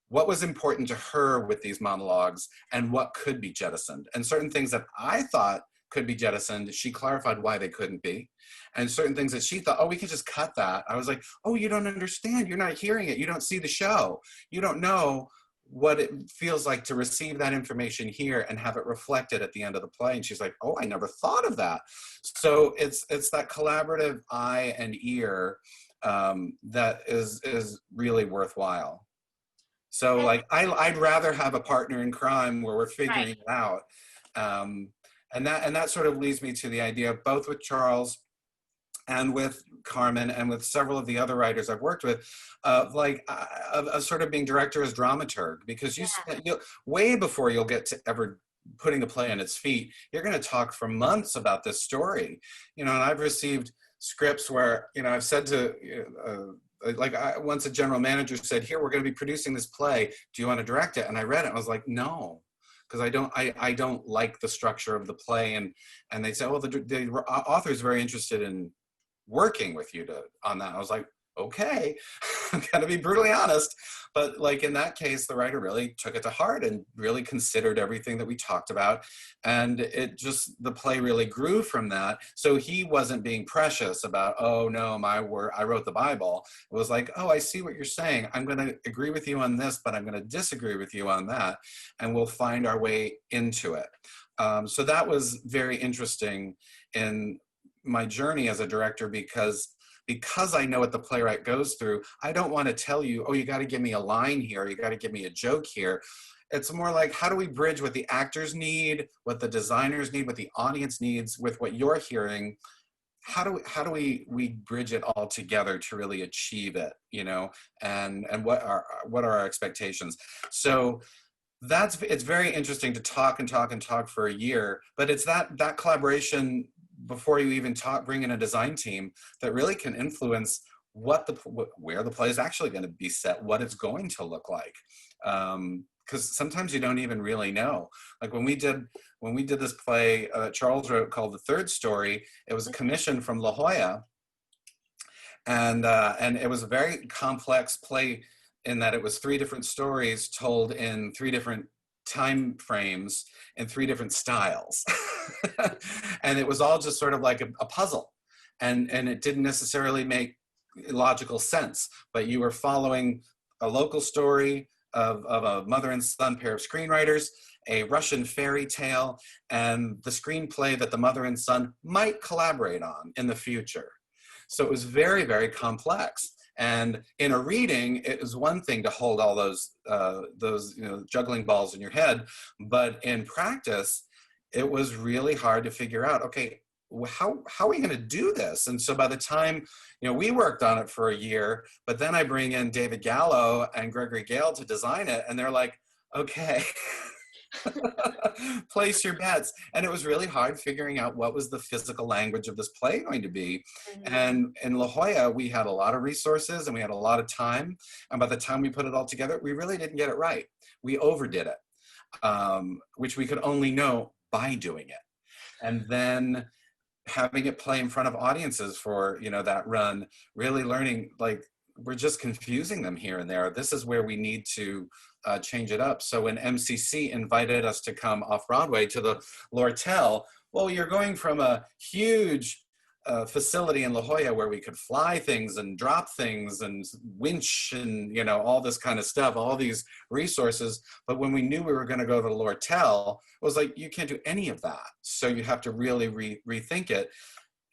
what was important to her with these monologues and what could be jettisoned, and certain things that I thought could be jettisoned. She clarified why they couldn't be. And certain things that she thought, oh, we could just cut that. I was like, oh, you don't understand. You're not hearing it. You don't see the show. You don't know what it feels like to receive that information here and have it reflected at the end of the play. And she's like, oh, I never thought of that. So it's that collaborative eye and ear that is really worthwhile. So like, I'd rather have a partner in crime where we're figuring it out. And that sort of leads me to the idea, both with Charles and with Carmen and with several of the other writers I've worked with, of sort of being director as dramaturg, because you'll way before you'll get to ever putting a play on its feet, you're going to talk for months about this story, and I've received scripts where, I've said to, once a general manager said, here, we're going to be producing this play. Do you want to direct it? And I read it. And I was like, no, because I don't like the structure of the play. And they said, well, the author is very interested in working with you on that. I was like, okay, I'm gonna be brutally honest. But like in that case, the writer really took it to heart and really considered everything that we talked about. And the play really grew from that. So he wasn't being precious about, oh no, my word, I wrote the Bible. It was like, oh, I see what you're saying. I'm gonna agree with you on this, but I'm gonna disagree with you on that. And we'll find our way into it. So that was very interesting in my journey as a director, because I know what the playwright goes through. I don't want to tell you, oh, you got to give me a line here, you got to give me a joke here. It's more like, how do we bridge what the actors need, what the designers need, what the audience needs with what you're hearing? How do we bridge it all together to really achieve it, and what are our expectations? So it's very interesting to talk for a year, but it's that collaboration before you even bring in a design team that really can influence where the play is actually going to be set, what it's going to look like. Because sometimes you don't even really know. Like when we did this play Charles wrote called The Third Story, it was a commission from La Jolla, and it was a very complex play in that it was 3 different stories told in 3 different time frames in 3 different styles. And it was all just sort of like a puzzle, and it didn't necessarily make logical sense, but you were following a local story of a mother and son pair of screenwriters, a Russian fairy tale, and the screenplay that the mother and son might collaborate on in the future. So it was very, very complex. And in a reading, it is one thing to hold all those juggling balls in your head, but in practice, it was really hard to figure out, okay, how are we going to do this? And so by the time, we worked on it for a year, but then I bring in David Gallo and Gregory Gale to design it, and they're like, okay, place your bets. And it was really hard figuring out what was the physical language of this play going to be. Mm-hmm. And in La Jolla, we had a lot of resources and we had a lot of time. And by the time we put it all together, we really didn't get it right. We overdid it, which we could only know by doing it. And then having it play in front of audiences for, that run, really learning, like, we're just confusing them here and there. This is where we need to change it up. So when MCC invited us to come off Broadway to the Lortel, well, you're going from a huge facility in La Jolla where we could fly things and drop things and winch and, all this kind of stuff, all these resources. But when we knew we were going to go to the Lortel, it was like, you can't do any of that. So you have to really rethink it.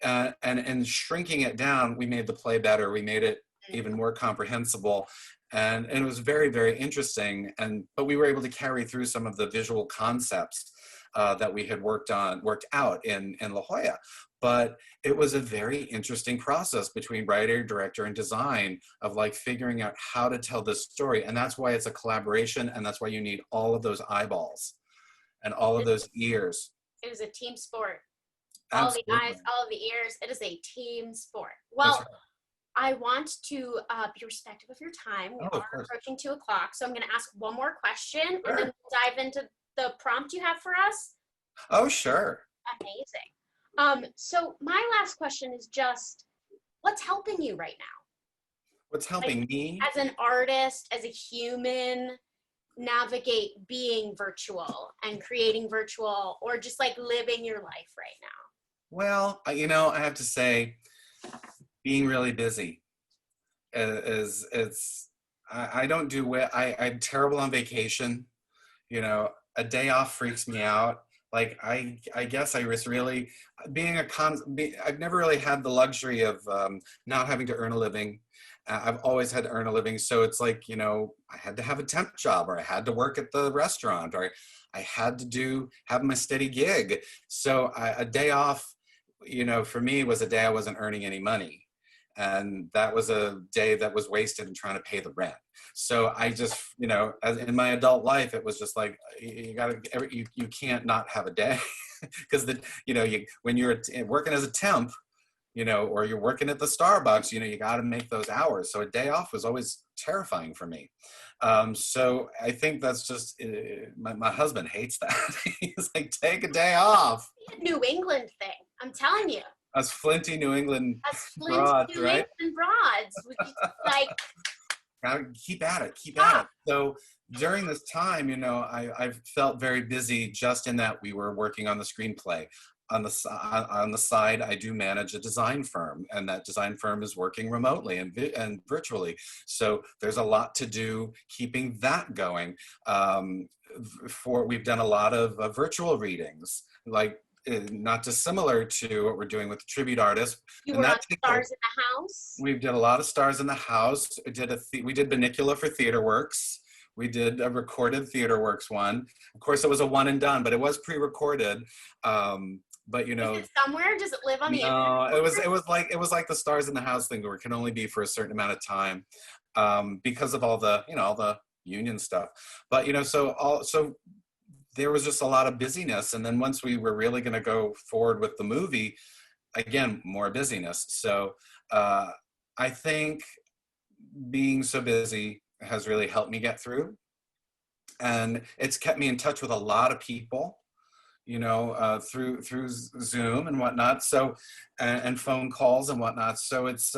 And shrinking it down, we made the play better. We made it even more comprehensible. And it was very, very interesting. But we were able to carry through some of the visual concepts that we had worked out in La Jolla. But it was a very interesting process between writer, director, and design of like figuring out how to tell this story. And that's why it's a collaboration. And that's why you need all of those eyeballs and all of those ears. It is a team sport. Absolutely. All the eyes, all of the ears. It is a team sport. Well, I want to be respectful of your time. We are approaching 2 o'clock. So I'm going to ask one more question and then we'll dive into the prompt you have for us. Oh, sure. Amazing. So my last question is just, what's helping you right now? What's helping me? As an artist, as a human? navigate being virtual and creating virtual, or just like living your life right now? Well, I have to say, being really busy is it's I don't do well. I'm terrible on vacation. A day off freaks me out. Like I guess I was really being I've never really had the luxury of not having to earn a living. I've always had to earn a living, so it's like I had to have a temp job, or I had to work at the restaurant, or I had to have my steady gig. So a day off, for me was a day I wasn't earning any money. And that was a day that was wasted in trying to pay the rent. So I just, as in my adult life, it was just like, you can't not have a day. Because when you're working as a temp, or you're working at the Starbucks, you got to make those hours. So a day off was always terrifying for me. So I think that's just, my husband hates that. He's like, take a day off. New England thing, I'm telling you. Us flinty New England broads, right? England broads, like, keep at it. So during this time, I felt very busy just in that we were working on the screenplay. On the side, I do manage a design firm, and that design firm is working remotely and virtually. So there's a lot to do keeping that going. We've done a lot of virtual readings, like not dissimilar to what we're doing with the tribute artists. You were on Stars in the House? We did a lot of Stars in the House. We did Bunnicula for TheaterWorks. We did a recorded TheaterWorks one. Of course, it was a one and done, but it was pre-recorded. But is it somewhere? Does it live on the internet? No, it was like the Stars in the House thing, where it can only be for a certain amount of time, because of all the all the union stuff. But so there was just a lot of busyness, and then once we were really going to go forward with the movie, again, more busyness. So I think being so busy has really helped me get through, and it's kept me in touch with a lot of people, through Zoom and whatnot. So, and phone calls and whatnot. So it's,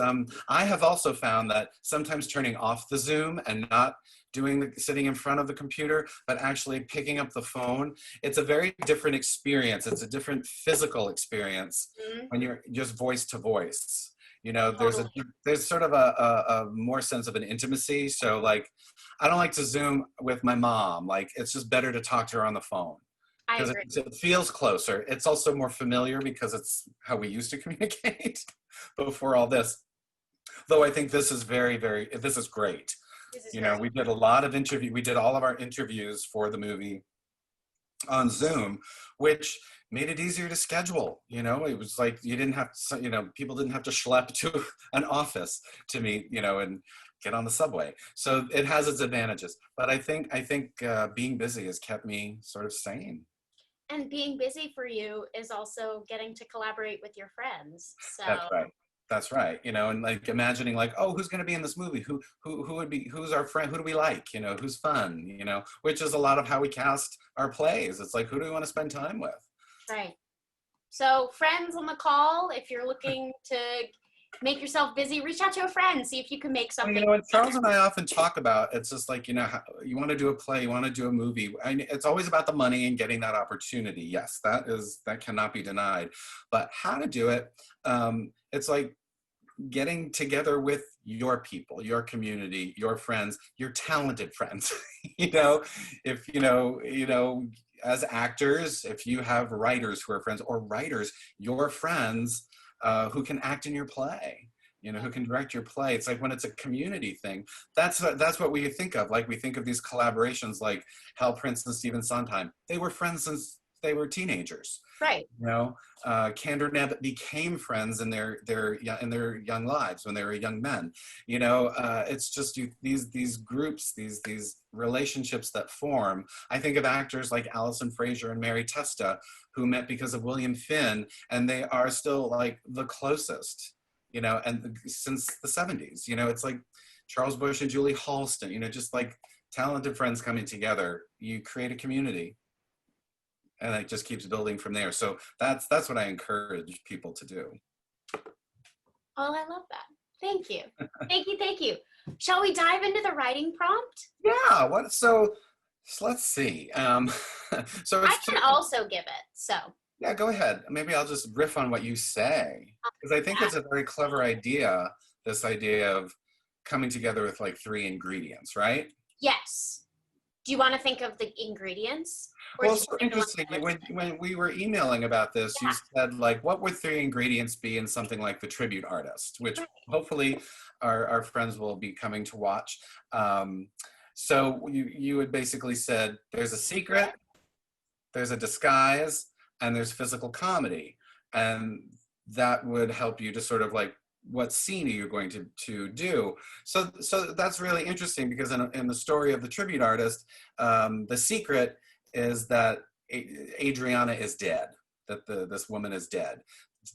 I have also found that sometimes turning off the Zoom and not sitting in front of the computer, but actually picking up the phone, it's a very different experience. It's a different physical experience when you're just voice to voice. There's sort of a more sense of an intimacy. So like, I don't like to Zoom with my mom. Like, it's just better to talk to her on the phone. Because it feels closer. It's also more familiar because it's how we used to communicate before all this. Though I think this is this is great. We did a lot of we did all of our interviews for the movie on Zoom, which made it easier to schedule. It was like you didn't have to, people didn't have to schlep to an office to meet, and get on the subway. So it has its advantages. But I think being busy has kept me sort of sane. And being busy for you is also getting to collaborate with your friends. So That's right. And like imagining like, oh, who's going to be in this movie? Who would be, who's our friend? Who do we like? Who's fun? Which is a lot of how we cast our plays. It's like, who do we want to spend time with? Right. So friends on the call, if you're looking to make yourself busy, reach out to a friend, see if you can make something. What Charles and I often talk about, it's just like, you want to do a play, you want to do a movie. It's always about the money and getting that opportunity. Yes, that cannot be denied. But how to do it, it's like getting together with your people, your community, your friends, your talented friends. If, as actors, if you have writers who are friends, or writers, your friends, who can act in your play, who can direct your play. It's like when it's a community thing, that's what we think of. Like we think of these collaborations like Hal Prince and Stephen Sondheim. They were friends since they were teenagers. Right. Kander Nebb became friends in their young lives when they were young men. It's just these groups, these relationships that form. I think of actors like Alison Fraser and Mary Testa, who met because of William Finn, and they are still like the closest. And since the 70s. It's like Charles Busch and Julie Halston. Just like talented friends coming together, you create a community. And it just keeps building from there. So that's what I encourage people to do. Oh, I love that. Thank you. Thank you. Shall we dive into the writing prompt? Yeah. So So let's see. So I it's can also give it. So yeah, go ahead. Maybe I'll just riff on what you say because I think it's a very clever idea. This idea of coming together with like three ingredients, right? yes. Do you want to think of the ingredients, or Well, did it's you so think of one interesting. that was When we were emailing about this, you said like, what would three ingredients be in something like The Tribute Artist, which right? hopefully our friends will be coming to watch. So you had basically said there's a secret, there's a disguise, and there's physical comedy. And that would help you to sort of like, what scene are you going to do? So that's really interesting because in the story of The Tribute Artist, the secret is that Adriana is dead, that this woman is dead.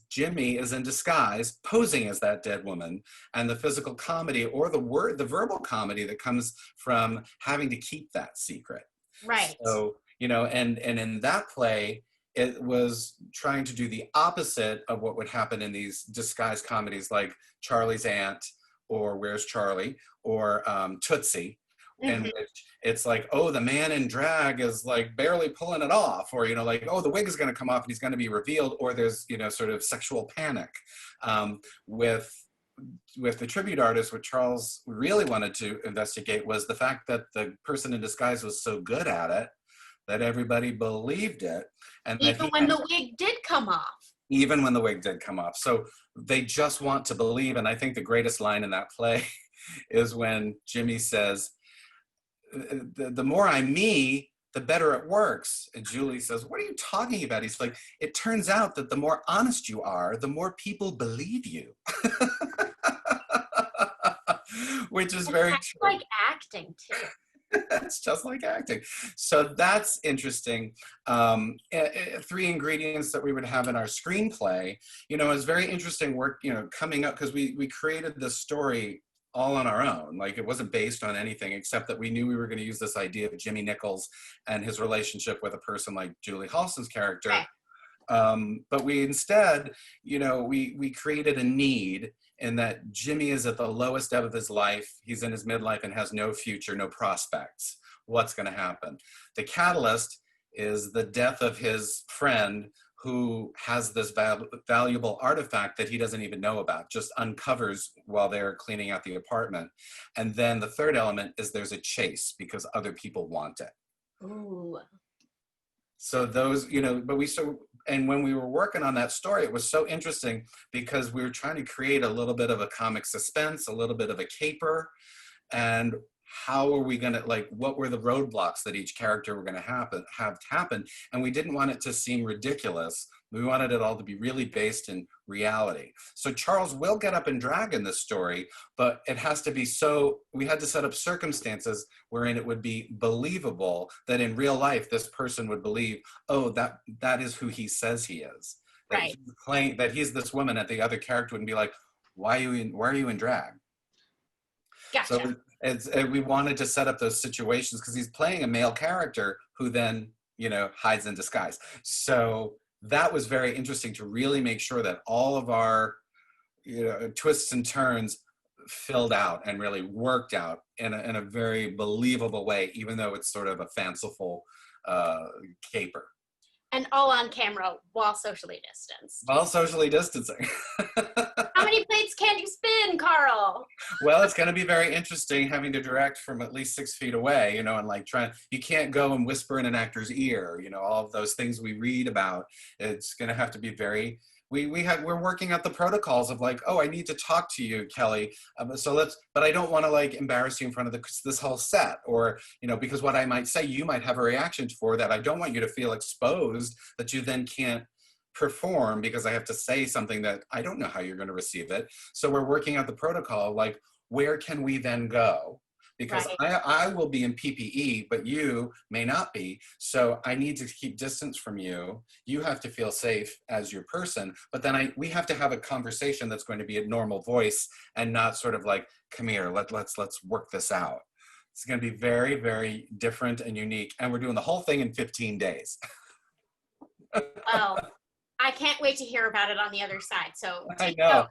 Jimmy is in disguise, posing as that dead woman, and the physical comedy or the verbal comedy that comes from having to keep that secret. Right. So, and in that play, it was trying to do the opposite of what would happen in these disguise comedies like Charlie's Aunt or Where's Charlie or Tootsie, in Mm-hmm. which it's like, oh, the man in drag is like barely pulling it off, or like, oh, the wig is going to come off and he's going to be revealed, or there's sort of sexual panic. With The Tribute Artist, what Charles really wanted to investigate was the fact that the person in disguise was so good at it that everybody believed it, and that Even when the wig did come off. even when the wig did come off. So they just want to believe, and I think the greatest line in that play is when Jimmy says, the more I'm me, the better it works. And Julie says, what are you talking about? He's like, it turns out that the more honest you are, the more people believe you. Which is And very that's true. like acting too. It's just like acting. So that's interesting. Three ingredients that we would have in our screenplay, is very interesting work, coming up, because we created this story all on our own. Like, it wasn't based on anything except that we knew we were going to use this idea of Jimmy Nichols and his relationship with a person like Julie Halston's character. Right. But we instead, we created a need in that Jimmy is at the lowest ebb of his life. He's in his midlife and has no future, no prospects. What's going to happen? The catalyst is the death of his friend who has this valuable artifact that he doesn't even know about, just uncovers while they're cleaning out the apartment. And then the third element is there's a chase because other people want it. Ooh. So those, and when we were working on that story, it was so interesting because we were trying to create a little bit of a comic suspense, a little bit of a caper, and how are we going to, like, what were the roadblocks that each character were going to have happen? And we didn't want it to seem ridiculous. We wanted it all to be really based in reality. So Charles will get up and drag in this story, but it has to be we had to set up circumstances wherein it would be believable that in real life, this person would believe, oh, that is who he says he is. That Right. he's playing, that he's this woman, that the other character would be like, why are you in drag? Gotcha. So we wanted to set up those situations because he's playing a male character who then, hides in disguise. So that was very interesting to really make sure that all of our, twists and turns filled out and really worked out in a very believable way, even though it's sort of a fanciful caper. And all on camera while socially distanced. While socially distancing. How many plates can you spin, Carl? Well, it's going to be very interesting having to direct from at least 6 feet away, and like you can't go and whisper in an actor's ear, all of those things we read about. It's going to have to be very, we're working out the protocols of like, oh, I need to talk to you, Kelly. But I don't want to like embarrass you in front of this whole set, or, because what I might say, you might have a reaction for that. I don't want you to feel exposed that you then can't perform because I have to say something that I don't know how you're going to receive it. So we're working out the protocol, like, where can we then go? Because right. I will be in PPE, but you may not be. So I need to keep distance from you. You have to feel safe as your person. But then we have to have a conversation that's going to be a normal voice and not sort of like, come here, let's work this out. It's going to be very, very different and unique. And we're doing the whole thing in 15 days. Well, I can't wait to hear about it on the other side. So I know.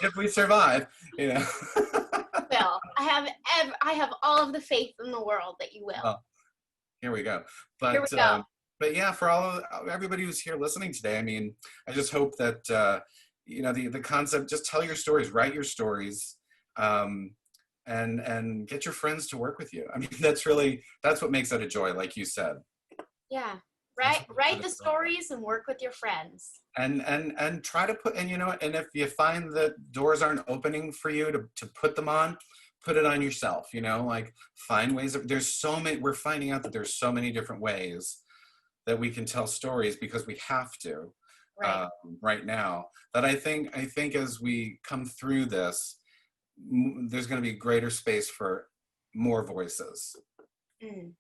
If we survive, Well, I have all of the faith in the world that you will. Well, here we go. Here we But go. but yeah, for everybody who's here listening today, I mean, I just hope that you know, the concept, just tell your stories, write your stories, um, and get your friends to work with you. I mean, that's what makes it a joy, like you said. Yeah. That's Write what makes write it a the joy. stories and work with your friends. And try to put, and you know, and if you find that doors aren't opening for you to put them on, put it on yourself, you know, like find ways of, there's so many, we're finding out that there's so many different ways that we can tell stories because we have to, Right. right now, that I think as we come through this, there's going to be greater space for more voices Mm.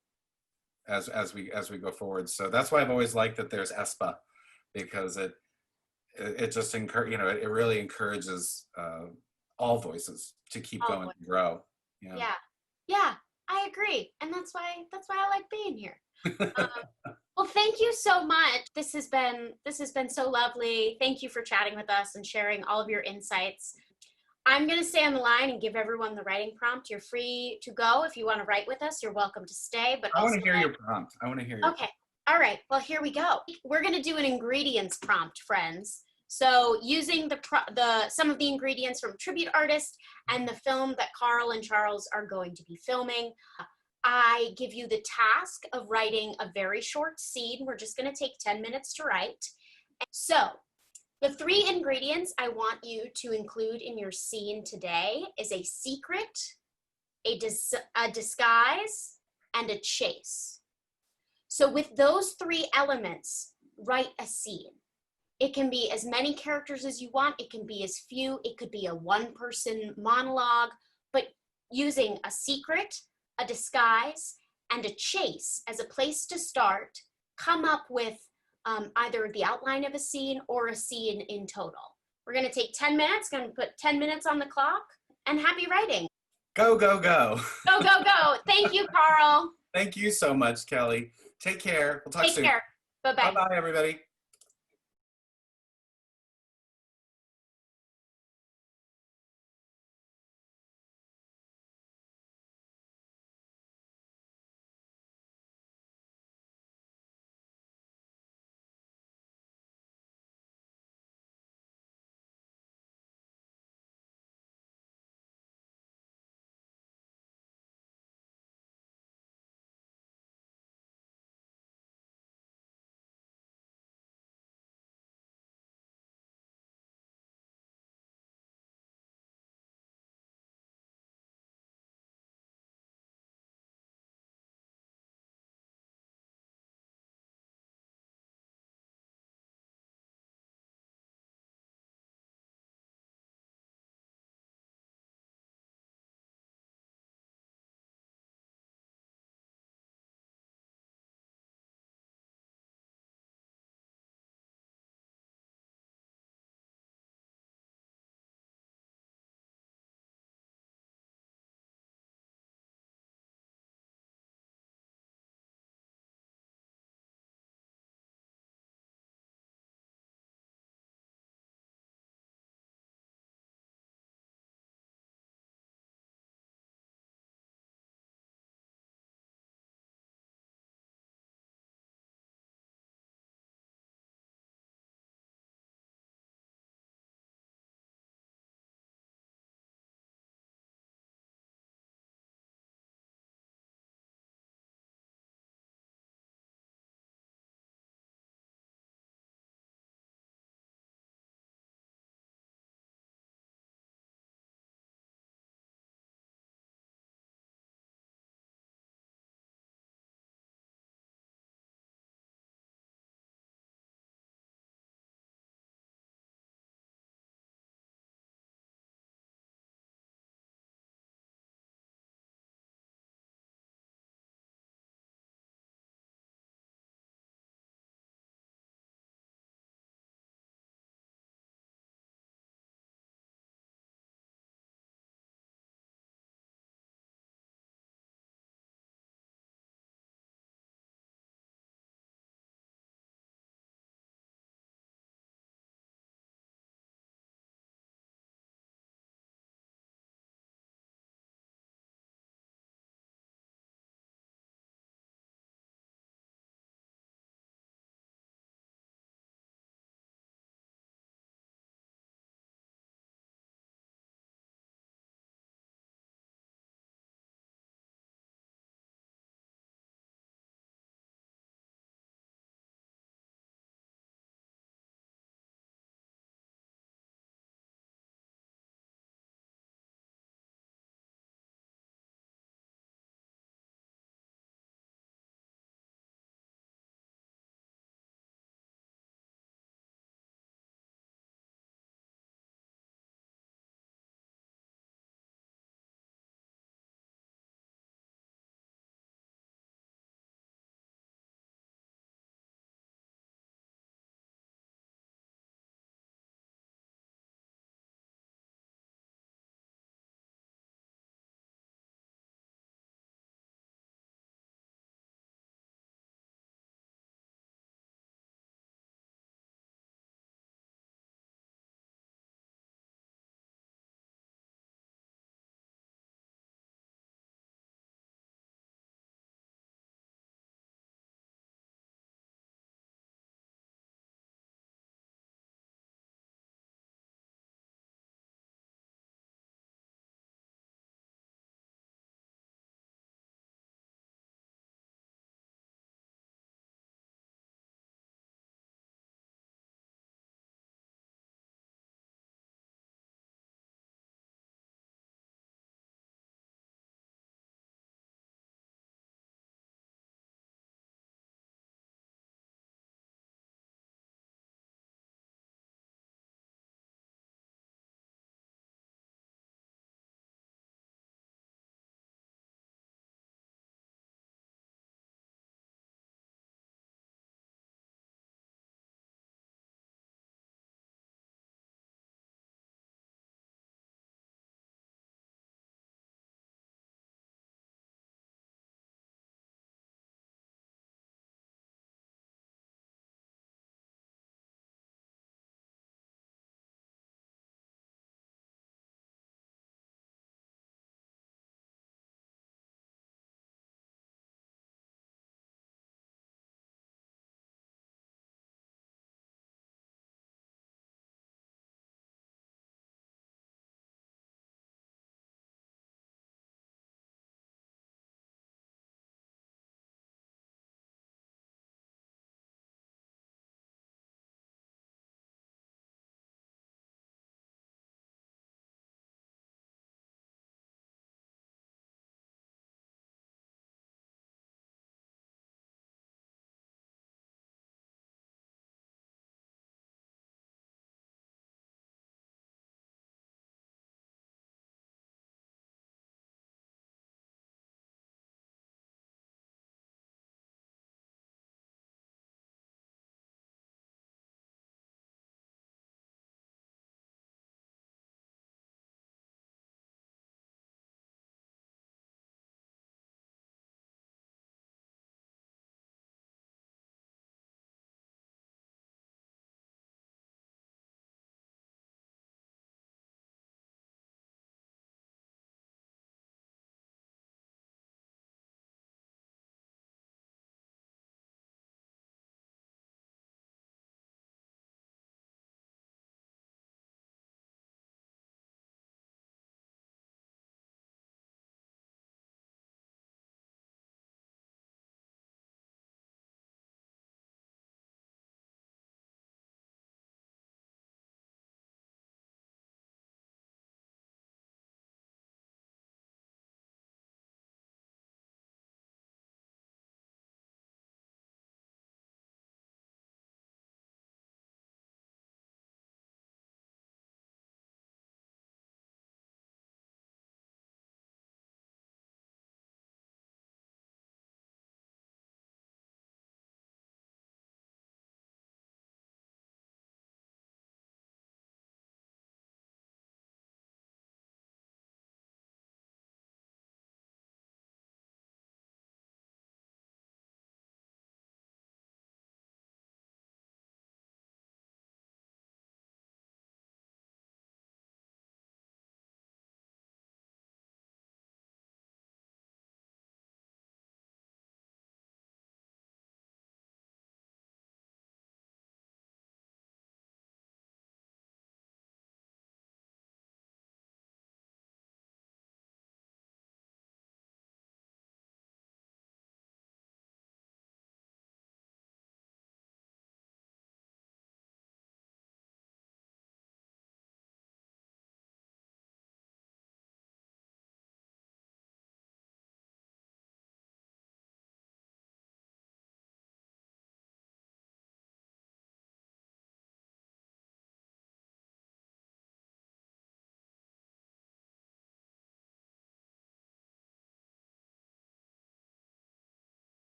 as we go forward. So that's why I've always liked that there's ESPA, because it just you know, it really encourages all voices to keep Oh going boy. and grow. Yeah. Yeah. Yeah. I agree. And that's why I like being here. Well, thank you so much. This has been so lovely. Thank you for chatting with us and sharing all of your insights. I'm going to stay on the line and give everyone the writing prompt. You're free to go. If you want to write with us, you're welcome to stay, but I want also to hear your prompt. I want to hear your okay. All right. Well, here we go. We're going to do an ingredients prompt, friends. So using the some of the ingredients from Tribute Artist and the film that Carl and Charles are going to be filming, I give you the task of writing a very short scene. We're just going to take 10 minutes to write. So the three ingredients I want you to include in your scene today is a secret, a disguise, and a chase. So with those three elements, write a scene. It can be as many characters as you want. It can be as few. It could be a one-person monologue, but using a secret, a disguise, and a chase as a place to start, come up with either the outline of a scene or a scene in total. We're going to take 10 minutes, going to put 10 minutes on the clock, and happy writing. Go, go, go. Go, go, go. Thank you, Carl. Thank you so much, Kelly. Take care. We'll talk Take soon. care. Bye-bye. Bye-bye, everybody.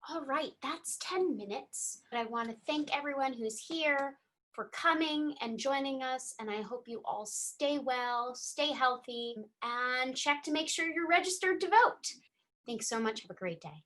All right, that's 10 minutes. But I want to thank everyone who's here for coming and joining us. And I hope you all stay well, stay healthy, and check to make sure you're registered to vote. Thanks so much. Have a great day.